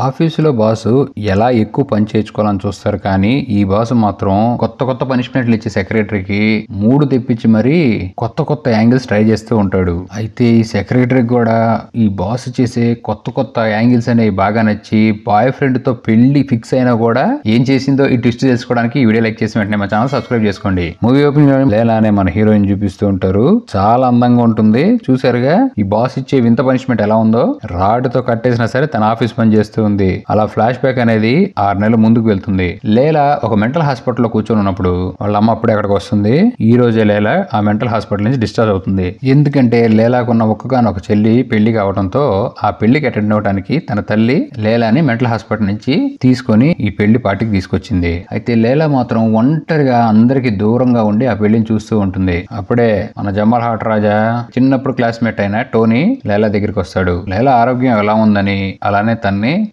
ఆఫీసులో బాసు ఎలా ఎక్కువ పని చేయించుకోవాలని చూస్తారు కానీ ఈ బాసు మాత్రం కొత్త కొత్త పనిష్మెంట్లు ఇచ్చే సెక్రటరీకి మూడు తెప్పించి మరీ కొత్త కొత్త యాంగిల్స్ ట్రై చేస్తూ ఉంటాడు. అయితే ఈ సెక్రటరీకి కూడా ఈ బాస్ చేసే కొత్త కొత్త యాంగిల్స్ అనేవి బాగా నచ్చి బాయ్ ఫ్రెండ్ తో పెళ్లి ఫిక్స్ అయినా కూడా ఏం చేసిందో ఈ ట్విస్ట్ తెలుసుకోవడానికి ఈ వీడియో లైక్ చేసి వెంటనే మా ఛానల్ సబ్స్క్రైబ్ చేసుకోండి. మూవీ ఓపెనింగ్ లో లేలా అనే మన హీరోయిన్ చూపిస్తూ ఉంటారు. చాలా అందంగా ఉంటుంది. చూసారుగా ఈ బాస్ ఇచ్చే వింత పనిష్మెంట్ ఎలా ఉందో. రాడ్ తో కట్టేసినా సరే తన ఆఫీస్ పని చేస్తూ ఉంది. అలా ఫ్లాష్ బ్యాక్ అనేది 6 నెలల ముందుకు వెళ్తుంది. లేలా ఒక మెంటల్ హాస్పిటల్ లో కూర్చొని ఉన్నప్పుడు వాళ్ళ అమ్మ అప్పుడే అక్కడికి వస్తుంది. ఈ రోజే లేలా ఆ మెంటల్ హాస్పిటల్ నుంచి డిశ్చార్జ్ అవుతుంది. ఎందుకంటే లేలాకున్న ఒక్కగానొక చెల్లి పెళ్లి కావడంతో ఆ పెళ్లికి అటెండ్ అవడానికి తన తల్లి లేలాని మెంటల్ హాస్పిటల్ నుంచి తీసుకొని ఈ పెళ్లి పార్టీకి తీసుకొచ్చింది. అయితే లేలా మాత్రం ఒంటరిగా అందరికి దూరంగా ఉండి ఆ పెళ్లిని చూస్తూ ఉంటుంది. అప్పుడే మన జమాల్ హాట్ రాజా చిన్నప్పుడు క్లాస్మేట్ అయిన టోనీ లేలా దగ్గరికి వస్తాడు. లేలా ఆరోగ్యం ఎలా ఉందని అలానే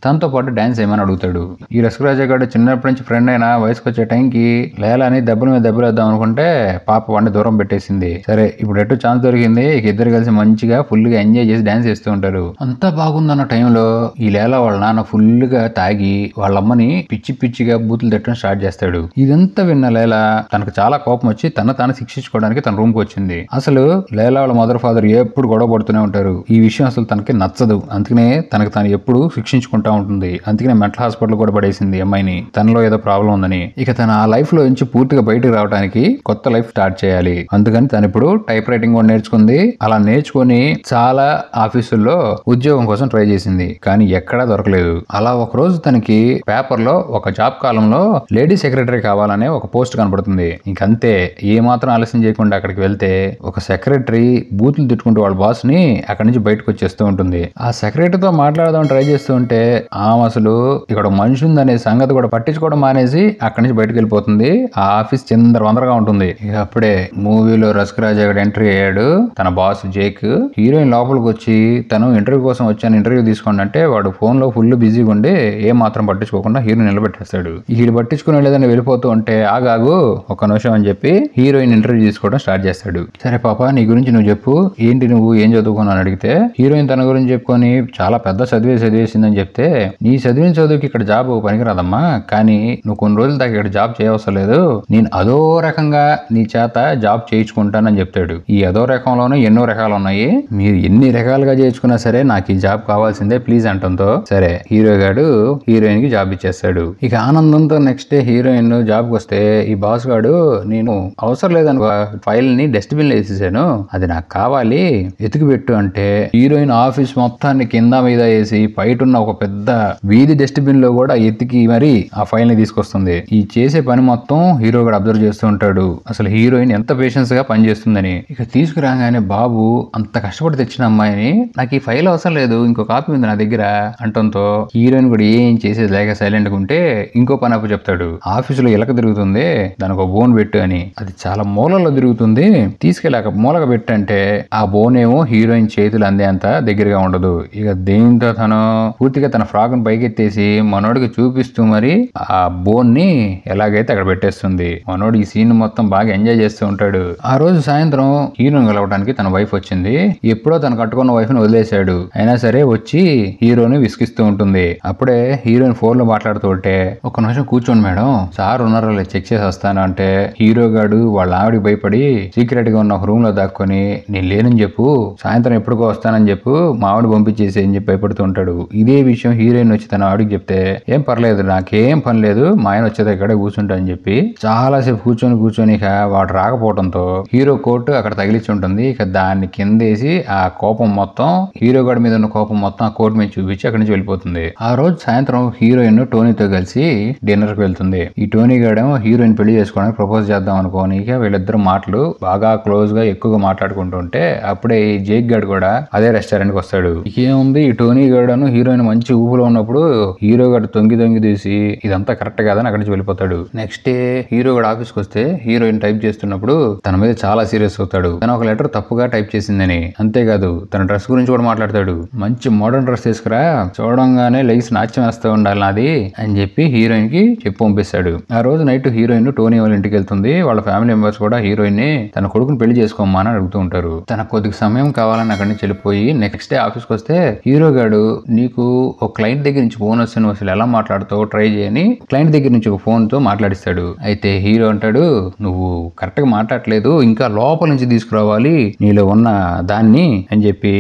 తనతో పాటు డాన్స్ ఏమని అడుగుతాడు. ఈ రసరాజా గారు చిన్నప్పటి నుంచి ఫ్రెండ్ అయినా వయసుకు వచ్చే టైంకి లేలాని దెబ్బల మీద దెబ్బలేద్దాం అనుకుంటే పాప వాడిని దూరం పెట్టేసింది. సరే ఇప్పుడు ఎటు ఛాన్స్ దొరికింది. ఇద్దరు కలిసి మంచిగా ఫుల్ గా ఎంజాయ్ చేసి డాన్స్ చేస్తూ ఉంటారు. అంతా బాగుందన్న టైంలో ఈ లేలా వాళ్ళ నాన్న ఫుల్ గా తాగి వాళ్ళమ్మని పిచ్చి పిచ్చిగా బూతులు తిట్టడం స్టార్ట్ చేస్తాడు. ఇదంతా విన్న లేలా తనకు చాలా కోపం వచ్చి తాను శిక్షించుకోవడానికి తన రూమ్ కు వచ్చింది. అసలు లేలా వాళ్ళ మదర్ ఫాదర్ ఎప్పుడు గొడవ పడుతూనే ఉంటారు. ఈ విషయం అసలు తనకి నచ్చదు. అందుకనే తనకు తాను ఎప్పుడు శిక్షించుకుంటా ఉంటుంది. అందుకనే మెంటల్ హాస్పిటల్ కూడా పడేసింది అమ్మాయిని. తనలో ఏదో ప్రాబ్లం ఉందని. ఇక తన ఆ లైఫ్ లో నుంచి పూర్తిగా బయటకు రావడానికి కొత్త లైఫ్ స్టార్ట్ చేయాలి. అందుకని తను ఇప్పుడు టైప్ రైటింగ్ కూడా నేర్చుకుంది. అలా నేర్చుకుని చాలా ఆఫీసుల్లో ఉద్యోగం కోసం ట్రై చేసింది. కానీ ఎక్కడా దొరకలేదు. అలా ఒక రోజు తనకి పేపర్ లో ఒక జాబ్ కాలంలో లేడీ సెక్రటరీ కావాలనే ఒక పోస్ట్ కనపడుతుంది. ఇంకంతే ఏ మాత్రం ఆలస్యం చేయకుండా అక్కడికి వెళ్తే ఒక సెక్రటరీ బూతులు తిట్టుకుంటూ వాళ్ళ బాస్ ని అక్కడి నుంచి బయటకు వచ్చేస్తూ ఉంటుంది. ఆ సెక్రటరీతో మాట్లాడదాం ట్రై చేస్తూ ఉంటే ఆమె అసలు ఇక్కడ మనిషి ఉందనే సంగతి కూడా పట్టించుకోవడం మానేసి అక్కడి నుంచి బయటకు వెళ్ళిపోతుంది. ఆ ఆఫీస్ చిందరవందరగా ఉంటుంది. అప్పుడే మూవీలో రసరాజా ఎంట్రీ అయ్యాడు. తన బాస్ జేక్. హీరోయిన్ లోపలికి వచ్చి తను ఇంటర్వ్యూ కోసం వచ్చాను ఇంటర్వ్యూ తీసుకోండి అంటే వాడు ఫోన్ లో ఫుల్ బిజీగా ఉండి ఏ మాత్రం పట్టించుకోకుండా హీరోయిన్ నిలబెట్టేస్తాడు. వీడు పట్టించుకునే లేదని వెళ్ళిపోతూ ఉంటే ఆగాగు ఒక నిమిషం అని చెప్పి హీరోయిన్ ఇంటర్వ్యూ తీసుకోవడం స్టార్ట్ చేస్తాడు. సరే పాప నీ గురించి నువ్వు చెప్పు. ఏంటి నువ్వు ఏం చదువుకున్నావు అడిగితే హీరోయిన్ తన గురించి చెప్పుకొని చాలా పెద్ద చదివేసిందని చెప్తే నీ చదివిన చదువుకి ఇక్కడ జాబ్ పనికిరాదమ్మా. కానీ నువ్వు కొన్ని రోజుల దాకా ఇక్కడ జాబ్ చేయవసరం లేదు. నేను అదో రకంగా నీ చేత జాబ్ చేయించుకుంటానని చెప్తాడు. ఈ అదో రకంలోనే ఎన్నో రకాలు ఉన్నాయి. మీరు ఎన్ని రకాలుగా చేయించుకున్నా సరే నాకు ఈ జాబ్ కావాల్సిందే ప్లీజ్ అంటంతో సరే హీరో గాడు హీరోయిన్ కి జాబ్ ఇచ్చేస్తాడు. ఇక ఆనందంతో నెక్స్ట్ డే హీరోయిన్ జాబ్ కి వస్తే ఈ బాస్ గాడు నేను అవసరం లేదని ఫైల్ ని డస్ట్బిన్ లో వేసేసాను అది నాకు కావాలి ఎతికి పెట్టు అంటే హీరోయిన్ ఆఫీస్ మొత్తాన్ని కింద మీద వేసి బయట ఉన్న ఒక పెద్ద వీధి డస్ట్బిన్ లో కూడా ఎత్తికి మరి ఆ ఫైల్ ని తీసుకొస్తుంది. ఈ చేసే పని మొత్తం హీరో కూడా అబ్జర్వ్ చేస్తూ ఉంటాడు. అసలు హీరోయిన్ ఎంత పేషెన్స్ గా పనిచేస్తుందని. ఇక తీసుకురాగానే బాబు అంత కష్టపడి తెచ్చిన అమ్మాయిని నాకు ఈ ఫైల్ అవసరం లేదు ఇంకో కాపీ ఉంది నా దగ్గర అంటంతో హీరోయిన్ కూడా ఏం చేసేది లేక సైలెంట్ గా ఉంటే ఇంకో పని అప్పు చెప్తాడు. ఆఫీసులో ఎలక తిరుగుతుంది దానికి ఒక బోన్ పెట్టు అని. అది చాలా మూలలో తిరుగుతుంది తీసుకెళ్ళాక మూలగా పెట్టంటే ఆ బోన్ ఏమో హీరోయిన్ చేతులు అందే అంత దగ్గరగా ఉండదు. ఇక దేంతో తను పూర్తిగా తన ఫ్రాక్ ని పైకెత్తేసి మనోడికి చూపిస్తూ మరి ఆ బోన్ ని ఎలాగైతే అక్కడ పెట్టేస్తుంది. మనోడు ఈ సీన్ మొత్తం బాగా ఎంజాయ్ చేస్తూ ఉంటాడు. ఆ రోజు సాయంత్రం హీరోని కలవడానికి తన వైఫ్ వచ్చింది. ఎప్పుడో తను కట్టుకున్న వైఫ్ ని వదిలేశాడు. అయినా సరే వచ్చి హీరోని విసిగిస్తూ ఉంటుంది. అప్పుడే హీరోయిన్ ఫోన్ లో మాట్లాడుతూ ఉంటే ఒక నిమిషం కూర్చోండి మేడం సార్ ఉన్నారో చెక్ చేసి వస్తాను అంటే హీరో గాడు వాళ్ళ ఆవిడికి భయపడి సీక్రెట్ గా ఉన్న ఒక రూమ్ లో దాక్కొని నేను లేనని చెప్పు సాయంత్రం ఎప్పుడుకో వస్తానని చెప్పు మా ఆవిడ పంపించేసి అని చెప్పి భయపడుతూ ఉంటాడు. ఇదే విషయం హీరోయిన్ వచ్చి తన ఆవిడకి చెప్తే ఏం పర్లేదు నాకేం పని లేదు మా ఆయన వచ్చే దగ్గర కూర్చుంటా అని చెప్పి చాలాసేపు కూర్చొని ఇక వాడు రాకపోవడంతో హీరో కోట్ అక్కడ తగిలించి ఉంటుంది. ఇక దాన్ని కిందేసి ఆ కోపం మొత్తం హీరో గాడి మీద ఉన్న కోపం మొత్తం ఆ కోట్ మీద చూపించి అక్కడి నుంచి వెళ్ళిపోతుంది. ఆ రోజు సాయంత్రం హీరోయిన్ టోనీతో కలిసి డిన్నర్ కి వెళ్తుంది. ఈ టోనీ గాడేమో హీరోయిన్ పెళ్లి చేసుకోవడానికి ప్రపోజ్ చేద్దాం అనుకోని ఇక వీళ్ళిద్దరు మాటలు బాగా క్లోజ్ గా ఎక్కువగా మాట్లాడుకుంటుంటే అప్పుడే ఈ జేక్ గాడు కూడా అదే రెస్టారెంట్ కి వస్తాడు. ఇకేముంది ఈ టోనీ గాడను హీరోయిన్ మంచి ఊపులో ఉన్నప్పుడు హీరో గారు తొంగి తీసి ఇదంతా కరెక్ట్ కాదని అక్కడి నుంచి వెళ్ళిపోతాడు. నెక్స్ట్ డే హీరో గారు ఆఫీస్ కి వస్తే హీరోయిన్ టైప్ చేస్తున్నప్పుడు తన మీద చాలా సీరియస్ అవుతాడు. తన ఒక లెటర్ తప్పుగా టైప్ చేసిందని. అంతేకాదు తన డ్రెస్ గురించి కూడా మాట్లాడతాడు. మంచి మోడర్న్ డ్రెస్ తీసుకురా చూడంగానే లైస్ నాట్యం వేస్తూ ఉండాలి నాది అని చెప్పి హీరోయిన్ కి చెప్పి పంపిస్తాడు. ఆ రోజు నైట్ హీరోయిన్ టోనీ వాళ్ళ ఇంటికి వెళ్తుంది. వాళ్ళ ఫ్యామిలీ మెంబర్స్ కూడా హీరోయిన్ ని తన కొడుకుని పెళ్లి చేసుకోమా అని అడుగుతూ ఉంటారు. తన కొద్దిగా సమయం కావాలని అక్కడి నుంచి వెళ్ళిపోయి నెక్స్ట్ డే ఆఫీస్ కి వస్తే హీరో గాడు నీకు ఒక క్లయింట్ దగ్గర నుంచి ఫోన్ వస్తే నువ్వు అసలు ఎలా మాట్లాడుతావు ట్రై చేయని క్లయింట్ దగ్గర నుంచి ఒక ఫోన్ తో మాట్లాడిస్తాడు. అయితే హీరో అంటాడు, నువ్వు కరెక్ట్ గా మాట్లాడలేదు, ఇంకా లోపల నుంచి తీసుకురావాలి నీలో ఉన్న దాన్ని అని చెప్పి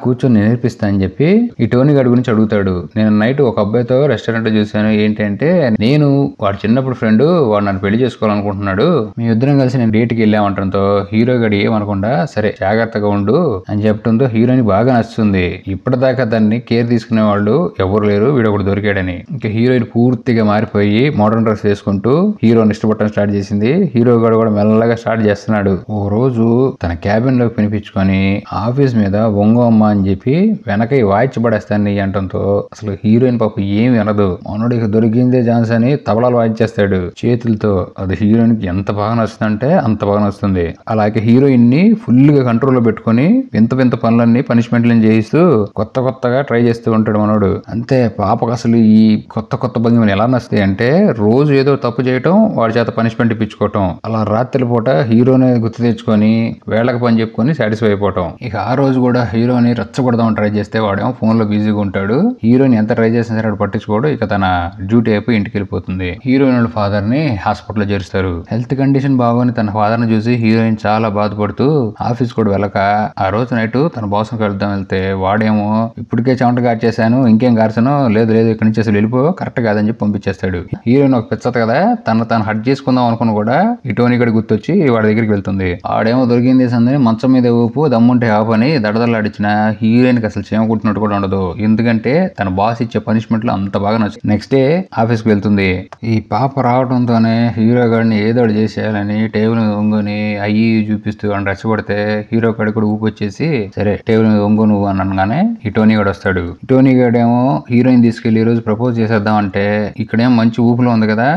కూర్చొని నేర్పిస్తా అని చెప్పి ఈ టోనీ గారి గురించి అడుగుతాడు. నేను నైట్ ఒక అబ్బాయితో రెస్టారెంట్ చూశాను, ఏంటంటే నేను వాడు చిన్నప్పుడు ఫ్రెండ్, వాడు నన్ను పెళ్లి చేసుకోవాలనుకుంటున్నాడు, మీ ఇద్దరం కలిసి నేను డేట్ కి వెళ్ళామంటంతో హీరో గడి ఏమనకుండా సరే జాగ్రత్తగా ఉండు అని చెప్పడంతో హీరోని బాగా నచ్చుతుంది. ఇప్పటిదాకా దాన్ని కేర్ తీసుకునే వాళ్ళు ఎవరు లేరు, వీడు ఒకడు దొరికాడని. ఇంకా హీరోయిన్ పూర్తిగా మారిపోయి మోడర్న్ డ్రెస్ వేసుకుంటూ హీరోని ఇష్టపడటం స్టార్ట్ చేసింది. హీరో గడు కూడా మెల్లగా స్టార్ట్ చేస్తున్నాడు. ఓ రోజు తన క్యాబిన్ లోకి పిలిపించుకొని ఆఫీస్ మీద వంగో అమ్మ అని చెప్పి వెనక వాయించబడేస్తాను అంటంతో అసలు హీరోయిన్ పాప ఏమి వినదు. మనోడికి దొరికిందే ఛాన్స్ అని తబలాలు వాయించేస్తాడు చేతులతో. అది హీరోయిన్ కి ఎంత బాగా నచ్చుతుందంటే అంత బాగా నచ్చుతుంది. అలాగే హీరోయిన్ ని ఫుల్ గా కంట్రోల్ లో పెట్టుకుని వింత వింత పనులన్నీ పనిష్మెంట్లను చేయిస్తూ కొత్తగా ట్రై చేస్తూ ఉంటాడు మనోడు. అంతే పాపకు అసలు ఈ కొత్త భంగిమని ఎలా నచ్చుతాయి అంటే రోజు ఏదో తప్పు చేయటం, వాడి చేత పనిష్మెంట్ ఇప్పించుకోవటం. అలా రాత్రి పూట హీరోని గుర్తు తెచ్చుకొని వేళకు పని చెప్పుకొని సాటిస్ఫై అయిపోవటం. ఇక ఆ రోజు కూడా హీరోని రెచ్చగొడదామని ట్రై చేస్తే వాడేమో ఫోన్ లో బిజీగా ఉంటాడు. హీరోని ఎంత ట్రై చేసినా సరే పట్టించుకోడు. ఇక తన డ్యూటీ అయిపోయి ఇంటికి వెళ్ళిపోతుంది. హీరోయిన్ వాళ్ళ ఫాదర్ ని హాస్పిటల్ లో చేరుస్తారు. హెల్త్ కండిషన్ బాగోని తన ఫాదర్ ని చూసి హీరోయిన్ చాలా బాధపడుతూ ఆఫీస్ కూడా వెళ్ళక ఆ రోజు నైట్ తన బాస్ కలుద్దాం వెళ్తే వాడేమో ఇప్పటికే చెమట గార్చేశాను, ఇంకేం గార్చను, లేదు ఇక్కడి నుంచి అసలు వెళ్ళిపో, కరెక్ట్ కాదని చెప్పి పంపించేస్తాడు. హీరోయిన్ ఒక పిచ్చత కదా, తను హట్ చేసుకుందాం అనుకుని కూడా ఈ టోనీ గడి గుర్తొచ్చి వాడి దగ్గరికి వెళ్తుంది. ఆడేమో దొరికింది సందని మంచం మీద ఊపు దమ్ముంటే ఆపు అని దడదల్లాడిచిన హీరోయిన్ కి అసలు చేమ కుట్టినట్టు కూడా ఉండదు. ఎందుకంటే తన బాస్ ఇచ్చే పనిష్మెంట్ లో అంత బాగా నచ్చింది. నెక్స్ట్ డే ఆఫీస్ కి వెళ్తుంది. ఈ పాప రావడంతోనే హీరో గాడిని ఏదో చేసేయాలని టేబుల్ మీద ఒంగుని అయ్యి చూపిస్తూ అని రెచ్చగొడితే హీరో గడి కూడా ఊపి వచ్చేసి సరే టేబుల్ మీద ఒంగు నువ్వు అని అనగానే ఈ టోనీ గడు వస్తాడు. టోనీ గడేమో హీరోయిన్ తీసుకెళ్లి ఈ రోజు ప్రపోజ్ చేసేద్దాం అంటే ఇక్కడేమో మంచి ఊపులో ఉంది కదా,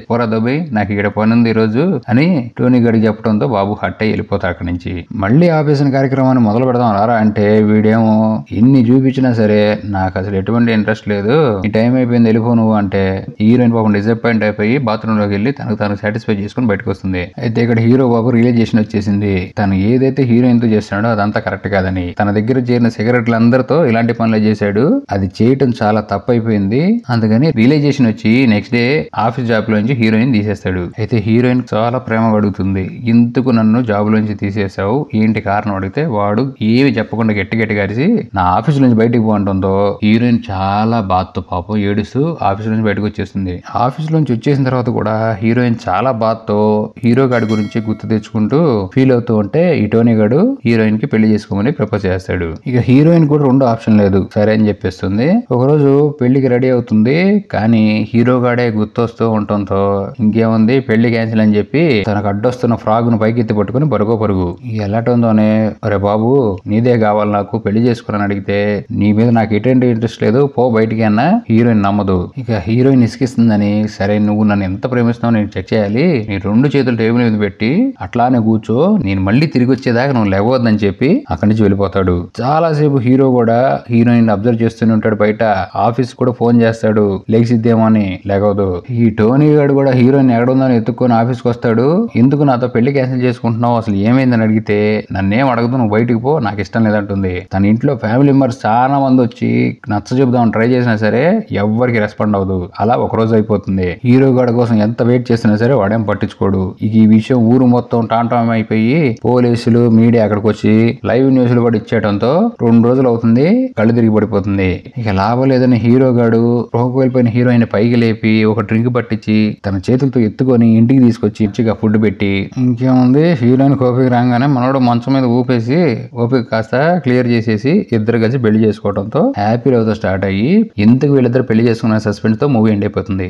పోరా దొబ్బి నాకు ఇక్కడ పని ఉంది ఈ రోజు అని టోనీ గడికి చెప్పడంతో బాబు హట్ అయ్యి వెళ్ళిపోతాడు అక్కడి నుంచి. మళ్ళీ ఆఫీస్ కార్యక్రమాన్ని మొదలు పెడదాం రారా అంటే వీడేమో ఎన్ని చూపించినా సరే నాకు అసలు ఎటువంటి ఇంట్రెస్ట్ లేదు, ఈ టైం అయిపోయింది వెళ్ళిపో నువ్వు అంటే హీరోయిన్ పాపం డిసప్పాయింట్ అయిపోయి బాత్రూమ్ లోకి వెళ్ళి తను సాటిస్ఫై చేసుకుని బయటకు వస్తుంది. అయితే ఇక్కడ హీరో బాబు రియలైజేషన్ వచ్చేసింది. తను ఏదైతే హీరోయిన్ తో చేస్తున్నాడో అదంతా కరెక్ట్ కాదని. తన దగ్గర చేరిన సిగరెట్లు అందరితో ఇలాంటి పనులు చేశాడు, అది చేయటం చాలా తప్పు అయిపోయింది. అందుకని రియలైజేషన్ వచ్చి నెక్స్ట్ డే ఆఫీస్ జాబ్ లోంచి హీరోయిన్ తీసేస్తాడు. అయితే హీరోయిన్ చాలా ప్రేమగా అడుగుతుంది, ఎందుకు నన్ను జాబ్ లోంచి తీసేసావు ఏంటి కారణం అడిగితే వాడు ఏమి చెప్పకుండా గట్టి అరిసి నా ఆఫీస్ నుంచి బయటకు పోవడంతో హీరోయిన్ చాలా బాధతో పాపం ఏడుస్తూ ఆఫీస్ నుంచి బయటకు వచ్చేస్తుంది. ఆఫీస్ నుంచి వచ్చేసిన తర్వాత కూడా హీరోయిన్ చాలా బాధతో హీరో గాడి గురించి గుర్తు తెచ్చుకుంటూ ఫీల్ అవుతూ ఉంటే ఈ టోనీ గాడు హీరోయిన్ కి పెళ్లి చేసుకోమని ప్రపోజ్ చేస్తాడు. ఇక హీరోయిన్ కూడా రెండో ఆప్షన్ లేదు, సరే అని చెప్పేస్తుంది. ఒకరోజు పెళ్లికి రెడీ అవుతుంది, కానీ హీరో గాడే గుర్తొస్తూ ఉండటంతో ఇంకేముంది పెళ్లి క్యాన్సిల్ అని చెప్పి తనకు అడ్డొస్తున్న ఫ్రాగ్ ను పైకి ఎత్తి పట్టుకుని పరుగు వెళ్ళటంతోనే అరే బాబు నీదే కావాలి నాకు పెళ్లి చేసుకుని అడిగితే నీ మీద నాకు ఎటువంటి ఇంట్రెస్ట్ లేదు పో బయటికి అన్న హీరోయిన్ నమ్మదు. ఇక హీరోయిన్ ఇసుకిస్తుందని సరే నువ్వు నన్ను ఎంత ప్రేమిస్తున్నావు నేను చెక్ చేయాలి, నీ రెండు చేతులు టేబుల్ మీద పెట్టి అట్లానే కూర్చో, నేను మళ్ళీ తిరిగి వచ్చేదాకా నువ్వు లేవద్దని చెప్పి అక్కడి నుంచి వెళ్ళిపోతాడు. చాలా సేపు హీరో కూడా హీరోయిన్ అబ్జర్వ్ చేస్తూనే ఉంటాడు. బయట ఆఫీస్ కూడా ఫోన్ చేస్తాడు లేచిద్దేమో అని, లేకదు. ఈ టోనీ గాడు కూడా హీరోయిన్ ఎక్కడుందని ఎత్తుక్కొని ఆఫీస్కి వస్తాడు. ఎందుకు నాతో పెళ్లి క్యాన్సిల్ చేసుకుంటున్నావు అసలు ఏమైందని అడిగితే నన్నేం అడగదు నువ్వు బయటికి పో నాకు ఇష్టం లేదంటుంది. తన ఇంట్లో ఫ్యామిలీ మెంబర్స్ చాలా మంది వచ్చి నచ్చ చెబుదామని ట్రై చేసినా సరే ఎవ్వరికి రెస్పాండ్ అవ్వదు. అలా ఒక రోజు అయిపోతుంది. హీరో గాడి కోసం ఎంత వెయిట్ చేసినా సరే వాడేం పట్టించుకోడు. ఇక ఈ విషయం ఊరు మొత్తం టాంటాం అయిపోయి పోలీసులు మీడియా అక్కడికి వచ్చి లైవ్ న్యూస్లు కూడా ఇచ్చేయడంతో 2 రోజులు అవుతుంది, కళ్ళు తిరిగి పడిపోతుంది. ఇక లాభం లేదని హీరో గాడు రోహకు వెళ్ళిపోయిన హీరోయిన్ పైకి లేపి ఒక డ్రింక్ పట్టించి తన చేతులతో ఎత్తుకొని ఇంటికి తీసుకొచ్చి ఇచ్చిగా ఫుడ్ పెట్టి ఇంకేముంది హీరోయిన్ ఓపిక రాగానే మనోడు మంచం మీద ఊపేసి ఓపిక కాస్త క్లియర్ చేసేసి ఇద్దరు కలిసి పెళ్లి చేసుకోవడంతో హ్యాపీ లవ్ తో స్టార్ట్ అయ్యి ఎందుకు వీళ్ళిద్దరు పెళ్లి చేసుకున్న సస్పెన్స్ తో మూవీ ఎండ్ అయిపోతుంది.